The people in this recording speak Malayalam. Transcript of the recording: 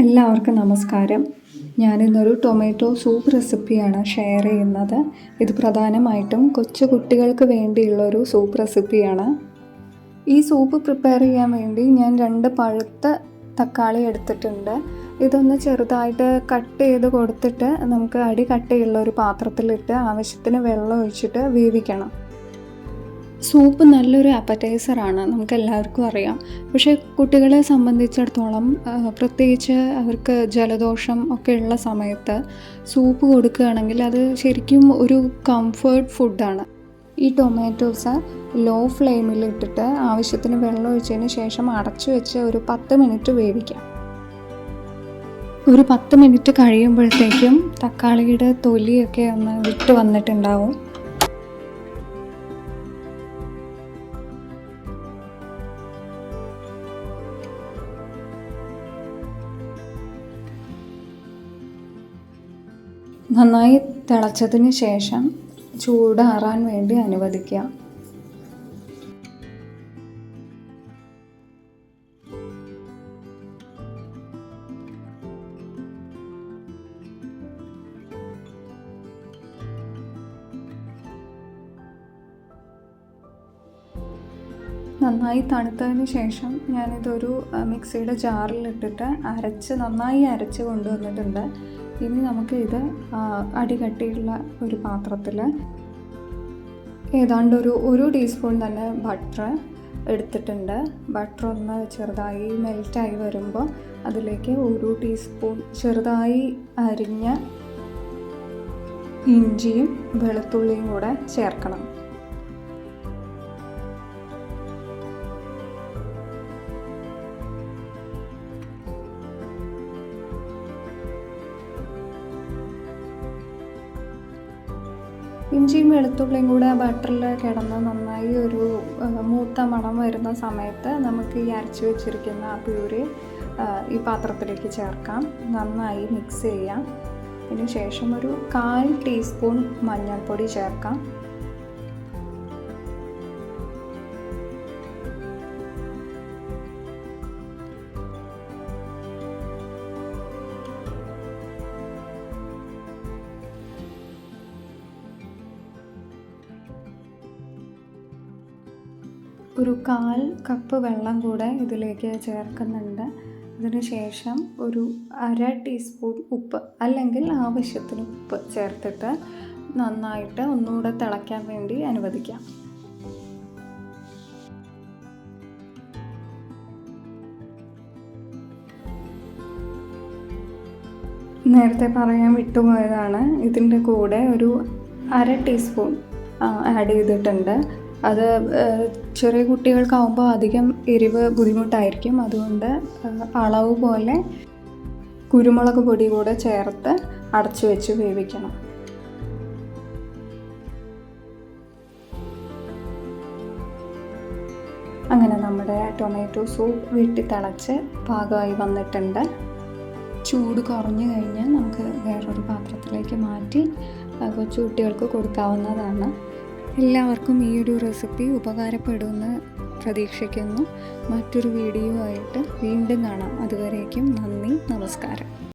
എല്ലാവർക്കും നമസ്കാരം. ഞാനിന്നൊരു ടൊമാറ്റോ സൂപ്പ് റെസിപ്പിയാണ് ഷെയർ ചെയ്യുന്നത്. ഇത് പ്രധാനമായിട്ടും കൊച്ചു കുട്ടികൾക്ക് വേണ്ടിയുള്ളൊരു സൂപ്പ് റെസിപ്പിയാണ്. ഈ സൂപ്പ് പ്രിപ്പയർ ചെയ്യാൻ വേണ്ടി ഞാൻ 2 പഴുത്ത തക്കാളി എടുത്തിട്ടുണ്ട്. ഇതൊന്ന് ചെറുതായിട്ട് കട്ട് ചെയ്ത് കൊടുത്തിട്ട് നമുക്ക് അടി കട്ടിയുള്ള ഒരു പാത്രത്തിലിട്ട് ആവശ്യത്തിന് വെള്ളം ഒഴിച്ചിട്ട് വേവിക്കണം. സൂപ്പ് നല്ലൊരു അപ്പറ്റൈസറാണ്, നമുക്കെല്ലാവർക്കും അറിയാം. പക്ഷേ കുട്ടികളെ സംബന്ധിച്ചിടത്തോളം പ്രത്യേകിച്ച് അവർക്ക് ജലദോഷം ഒക്കെ ഉള്ള സമയത്ത് സൂപ്പ് കൊടുക്കുകയാണെങ്കിൽ അത് ശരിക്കും ഒരു കംഫേർട്ട് ഫുഡാണ്. ഈ ടൊമാറ്റോസ് ലോ ഫ്ലെയിമിൽ ഇട്ടിട്ട് ആവശ്യത്തിന് വെള്ളം ഒഴിച്ചതിന് ശേഷം അടച്ചു വെച്ച് ഒരു 10 മിനിറ്റ് വേവിക്കാം. ഒരു 10 മിനിറ്റ് കഴിയുമ്പോഴത്തേക്കും തക്കാളിയുടെ തൊലിയൊക്കെ ഒന്ന് വിട്ട് വന്നിട്ടുണ്ടാവും. നന്നായി തിളച്ചതിന് ശേഷം ചൂടാറാൻ വേണ്ടി അനുവദിക്കുക. നന്നായി തണുത്തതിന് ശേഷം ഞാനിതൊരു മിക്സിയുടെ ജാറിലിട്ടിട്ട് നന്നായി അരച്ച് കൊണ്ടുവന്നിട്ടുണ്ട്. ഇനി നമുക്ക് ഇത് അടികട്ടിയുള്ള ഒരു പാത്രത്തിൽ ഏതാണ്ട് ഒരു ടീസ്പൂൺ തന്നെ ബട്ടർ എടുത്തിട്ടുണ്ട്. ബട്ടർ ഒന്ന് ചെറുതായി മെൽറ്റായി വരുമ്പോൾ അതിലേക്ക് 1 ടീസ്പൂൺ ചെറുതായി അരിഞ്ഞ ഇഞ്ചിയും വെളുത്തുള്ളിയും കൂടെ ചേർക്കണം. ഇഞ്ചിയും വെളുത്തുള്ളിയും കൂടെ ബട്ടറിൽ കിടന്ന് നന്നായി ഒരു മൂത്ത മണം വരുന്ന സമയത്ത് നമുക്ക് ഈ അരച്ച് വെച്ചിരിക്കുന്ന പ്യൂരി ഈ പാത്രത്തിലേക്ക് ചേർക്കാം. നന്നായി മിക്സ് ചെയ്യാം. അതിന് ശേഷം ഒരു 1/4 ടീസ്പൂൺ മഞ്ഞൾപ്പൊടി ചേർക്കാം. ഒരു 1/4 കപ്പ് വെള്ളം കൂടെ ഇതിലേക്ക് ചേർക്കുന്നുണ്ട്. അതിന് ശേഷം ഒരു 1/2 ടീസ്പൂൺ ഉപ്പ് അല്ലെങ്കിൽ ആവശ്യത്തിന് ഉപ്പ് ചേർത്തിട്ട് നന്നായിട്ട് ഒന്നുകൂടെ തിളയ്ക്കാൻ വേണ്ടി അനുവദിക്കാം. നേരത്തെ പറയാൻ വിട്ടുപോയതാണ്, ഇതിൻ്റെ കൂടെ ഒരു 1/2 ടീസ്പൂൺ ആഡ് ചെയ്തിട്ടുണ്ട്. അത് ചെറിയ കുട്ടികൾക്കാവുമ്പോൾ അധികം എരിവ് ബുദ്ധിമുട്ടായിരിക്കും. അതുകൊണ്ട് അളവ് പോലെ കുരുമുളക് പൊടി കൂടെ ചേർത്ത് അടച്ചു വെച്ച് വേവിക്കണം. അങ്ങനെ നമ്മുടെ ടൊമാറ്റോ സൂപ്പ് വെട്ടിത്തിളച്ച് പാകമായി വന്നിട്ടുണ്ട്. ചൂട് കുറഞ്ഞു കഴിഞ്ഞാൽ നമുക്ക് വേറൊരു പാത്രത്തിലേക്ക് മാറ്റി കൊച്ചു കുട്ടികൾക്ക് കൊടുക്കാവുന്നതാണ്. എല്ലാവർക്കും ഈ ഒരു റെസിപ്പി ഉപകാരപ്പെടുമെന്ന് പ്രതീക്ഷിക്കുന്നു. മറ്റൊരു വീഡിയോ ആയിട്ട് വീണ്ടും കാണാം. അതുവരേക്കും നന്ദി, നമസ്കാരം.